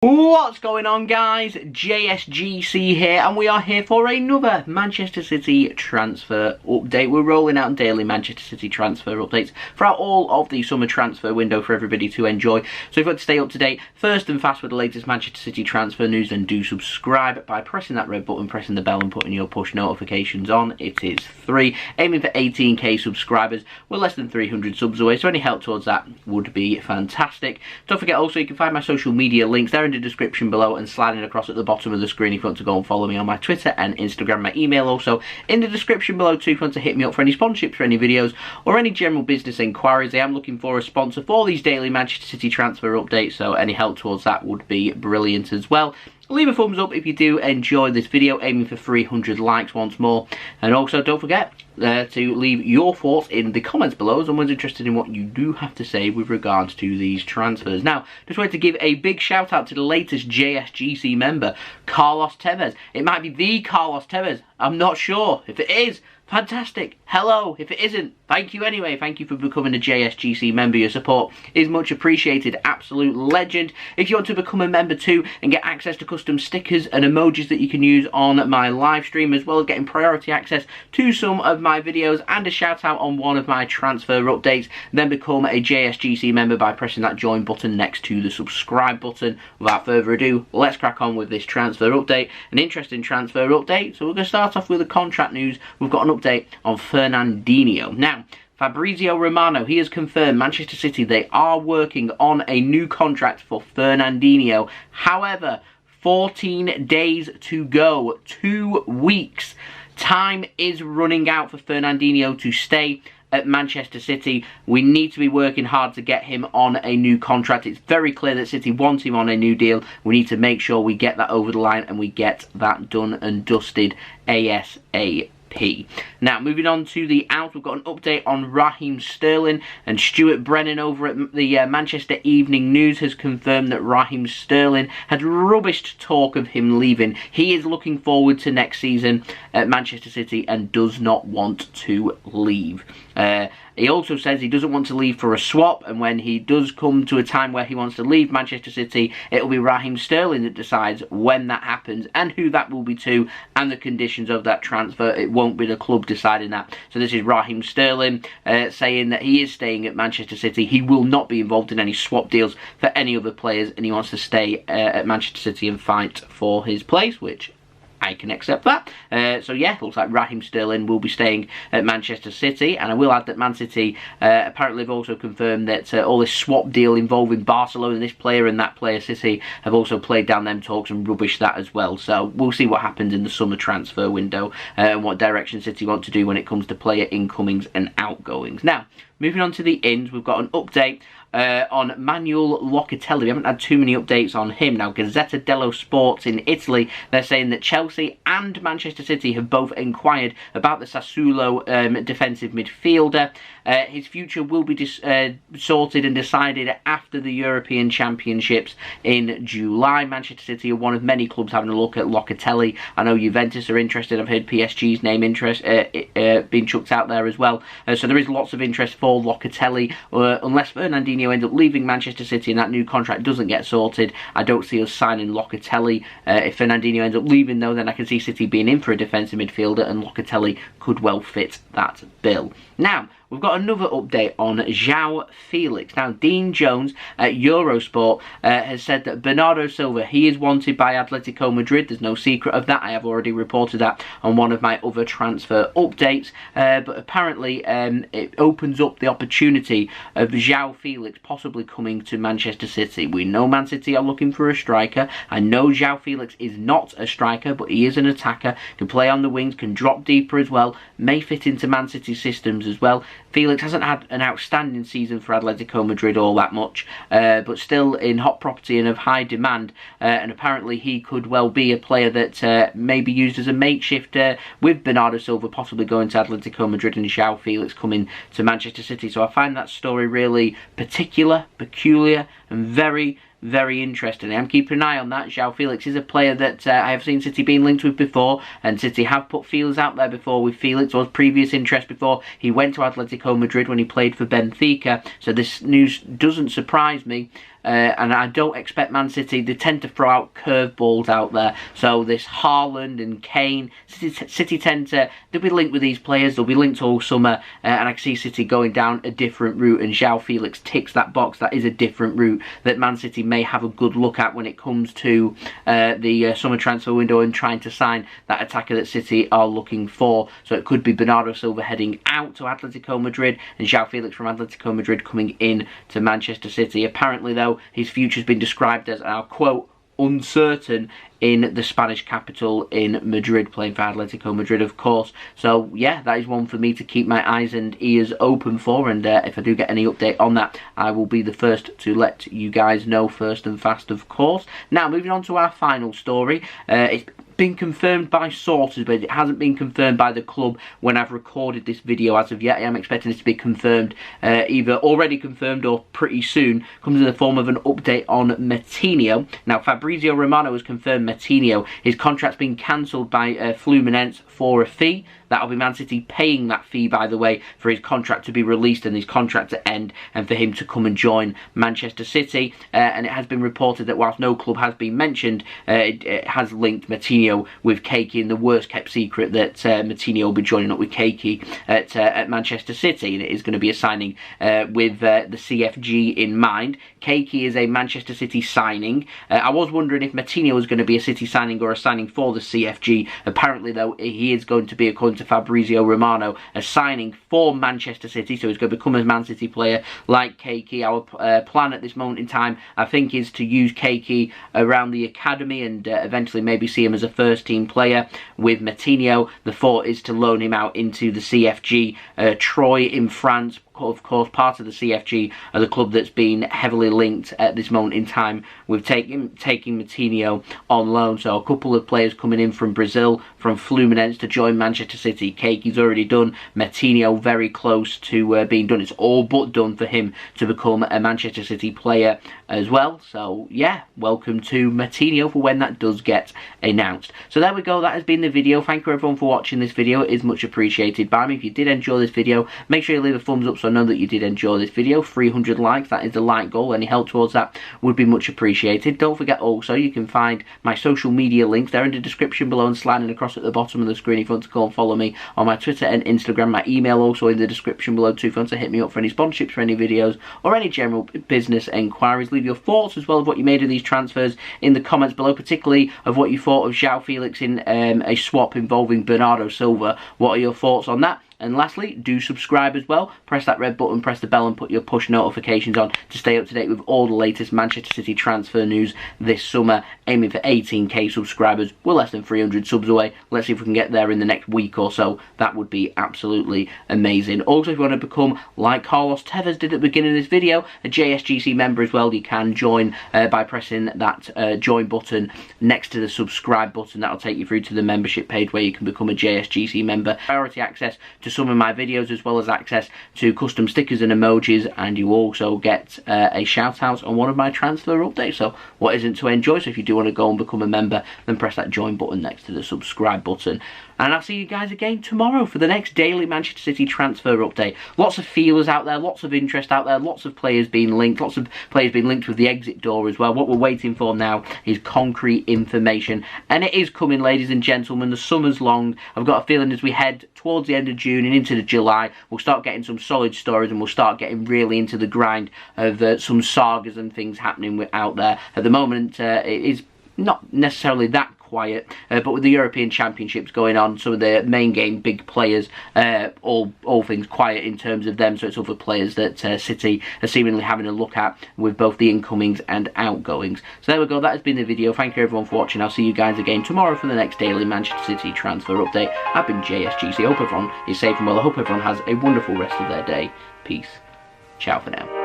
What's going on, guys? JSGC here, and we are here for another Manchester City transfer update. We're rolling out daily Manchester City transfer updates throughout all of the summer transfer window for everybody to enjoy. So if you want to stay up to date, first and fast with the latest Manchester City transfer news, then do subscribe by pressing that red button, pressing the bell and putting your push notifications on. It is free. Aiming for 18k subscribers. We're less than 300 subs away, so any help towards that would be fantastic. Don't forget also you can find my social media links there in the description below and sliding across at the bottom of the screen if you want to go and follow me on my Twitter and Instagram. My email also in the description below too if you want to hit me up for any sponsorships for any videos or any general business inquiries. I am looking for a sponsor for these daily Manchester City transfer updates, so any help towards that would be brilliant as well. Leave a thumbs up if you do enjoy this video, aiming for 300 likes once more. And also don't forget to leave your thoughts in the comments below. Someone's interested in what you do have to say with regards to these transfers. Now, just wanted to give a big shout out to the latest JSGC member, Carlos Tevez. It might be the Carlos Tevez, I'm not sure. If it is, fantastic. Hello. If it isn't, thank you anyway. Thank you for becoming a JSGC member. Your support is much appreciated. Absolute legend. If you want to become a member too and get access to custom stickers and emojis that you can use on my live stream, as well as getting priority access to some of my videos and a shout out on one of my transfer updates, then become a JSGC member by pressing that join button next to the subscribe button. Without further ado, let's crack on with this transfer update. An interesting transfer update. So we're going to start off with the contract news. We've got an update on Fernandinho. Now, Fabrizio Romano, he has confirmed Manchester City, they are working on a new contract for Fernandinho. However, 14 days to go, 2 weeks. Time is running out for Fernandinho to stay at Manchester City. We need to be working hard to get him on a new contract. It's very clear that City want him on a new deal. We need to make sure we get that over the line and we get that done and dusted ASAP. Now, moving on to the out, we've got an update on Raheem Sterling, and Stuart Brennan over at the Manchester Evening News has confirmed that Raheem Sterling had rubbished talk of him leaving. He is looking forward to next season at Manchester City and does not want to leave. He also says he doesn't want to leave for a swap, and when he does come to a time where he wants to leave Manchester City, it'll be Raheem Sterling that decides when that happens and who that will be to and the conditions of that transfer. It won't be the club deciding that. So this is Raheem Sterling saying that he is staying at Manchester City. He will not be involved in any swap deals for any other players, and he wants to stay at Manchester City and fight for his place, which I can accept that. So yeah, looks like Raheem Sterling will be staying at Manchester City, and I will add that Man City apparently have also confirmed that all this swap deal involving Barcelona, this player and that player, City, have also played down them talks and rubbished that as well. So we'll see what happens in the summer transfer window and what direction City want to do when it comes to player incomings and outgoings. Now, moving on to the ins, we've got an update on Manuel Locatelli. We haven't had too many updates on him. Now, Gazetta Dello Sport in Italy, they're saying that Chelsea and Manchester City have both inquired about the Sassuolo defensive midfielder. His future will be sorted and decided after the European Championships in July. Manchester City are one of many clubs having a look at Locatelli. I know Juventus are interested. I've heard PSG's name being chucked out there as well. So there is lots of interest for Locatelli. Unless Fernandinho ends up leaving Manchester City and that new contract doesn't get sorted, I don't see us signing Locatelli. If Fernandinho ends up leaving though, then I can see City being in for a defensive midfielder, and Locatelli could well fit that bill. Now, we've got another update on Joao Felix. Now, Dean Jones at EuroSport has said that Bernardo Silva, he is wanted by Atletico Madrid. There's no secret of that. I have already reported that on one of my other transfer updates. But apparently, it opens up the opportunity of Joao Felix possibly coming to Manchester City. We know Man City are looking for a striker. I know Joao Felix is not a striker, but he is an attacker. Can play on the wings, can drop deeper as well. May fit into Man City's systems as well. Felix hasn't had an outstanding season for Atletico Madrid all that much, but still in hot property and of high demand, and apparently he could well be a player that may be used as a makeshift with Bernardo Silva possibly going to Atletico Madrid and Joao Felix coming to Manchester City. So I find that story really peculiar and very very interesting. I'm keeping an eye on that. Joao Felix is a player that I have seen City being linked with before, and City have put feelers out there before with Felix, or previous interest before he went to Atletico Madrid when he played for Benfica, so this news doesn't surprise me. and I don't expect Man City, they tend to throw out curveballs out there. So this Haaland and Kane, City tend to, they'll be linked with these players, they'll be linked all summer, and I can see City going down a different route, and Joao Felix ticks that box. That is a different route that Man City may have a good look at when it comes to the summer transfer window and trying to sign that attacker that City are looking for. So it could be Bernardo Silva heading out to Atletico Madrid and Joao Felix from Atletico Madrid coming in to Manchester City. Apparently though, his future's been described as, and I'll quote, uncertain in the Spanish capital in Madrid, playing for Atletico Madrid, of course. So yeah, that is one for me to keep my eyes and ears open for, and if I do get any update on that, I will be the first to let you guys know first and fast, of course. Now, moving on to our final story. It's been confirmed by sources, but it hasn't been confirmed by the club when I've recorded this video as of yet. I am expecting this to be confirmed, either already confirmed or pretty soon. Comes in the form of an update on Metinho. Now, Fabrizio Romano has confirmed Metinho, his contract's been cancelled by Fluminense for a fee. That'll be Man City paying that fee, by the way, for his contract to be released and his contract to end, and for him to come and join Manchester City. And it has been reported that whilst no club has been mentioned, it has linked Metinho with Keiki, and the worst kept secret that Metinho will be joining up with Keiki at Manchester City, and it is going to be a signing with the CFG in mind. Keiki is a Manchester City signing. I was wondering if Metinho was going to be a City signing or a signing for the CFG. Apparently, though, he is going to be, according to Fabrizio Romano, a signing for Manchester City, so he's going to become a Man City player like Keiki. Our plan at this moment in time, I think, is to use Keiki around the academy and eventually maybe see him as a first team player with Metinho. The thought is to loan him out into the CFG, Troyes in France. Of course, part of the CFG are the club that's been heavily linked at this moment in time with taking Metinho on loan. So a couple of players coming in from Brazil, from Fluminense, to join Manchester City. Keiki's already done. Metinho very close to being done. It's all but done for him to become a Manchester City player as well. So yeah, welcome to Metinho for when that does get announced. So there we go, that has been the video. Thank you everyone for watching this video. It is much appreciated by me. If you did enjoy this video, make sure you leave a thumbs up so I know that you did enjoy this video. 300 likes, that is the like goal. Any help towards that would be much appreciated. Don't forget also, you can find my social media links. They're in the description below and sliding across at the bottom of the screen if you want to go and follow me on my Twitter and Instagram. My email also in the description below too if you want to hit me up for any sponsorships for any videos or any general business enquiries. Leave your thoughts as well of what you made of these transfers in the comments below, particularly of what you thought of Joao Felix in a swap involving Bernardo Silva. What are your thoughts on that? And lastly, do subscribe as well. Press that red button, press the bell and put your push notifications on to stay up to date with all the latest Manchester City transfer news this summer. Aiming for 18k subscribers. We're less than 300 subs away. Let's see if we can get there in the next week or so. That would be absolutely amazing. Also, if you want to become, like Carlos Tevez did at the beginning of this video, a JSGC member as well, you can join by pressing that join button next to the subscribe button. That'll take you through to the membership page where you can become a JSGC member. Priority access to some of my videos, as well as access to custom stickers and emojis, and you also get a shout out on one of my transfer updates. So what isn't to enjoy? So if you do want to go and become a member, then press that join button next to the subscribe button. And I'll see you guys again tomorrow for the next daily Manchester City transfer update. Lots of feelers out there, lots of interest out there, lots of players being linked, lots of players being linked with the exit door as well. What we're waiting for now is concrete information. And it is coming, ladies and gentlemen. The summer's long. I've got a feeling as we head towards the end of June and into July, we'll start getting some solid stories and we'll start getting really into the grind of some sagas and things happening out there. At the moment, it is not necessarily that quiet, but with the European Championships going on, some of the main game big players, all things quiet in terms of them, so it's other players that City are seemingly having a look at with both the incomings and outgoings. So there we go, that has been the video. Thank you everyone for watching. I'll see you guys again tomorrow for the next daily Manchester City transfer update. I've been JSGC. I hope everyone is safe and well. I hope everyone has a wonderful rest of their day. Peace. Ciao for now.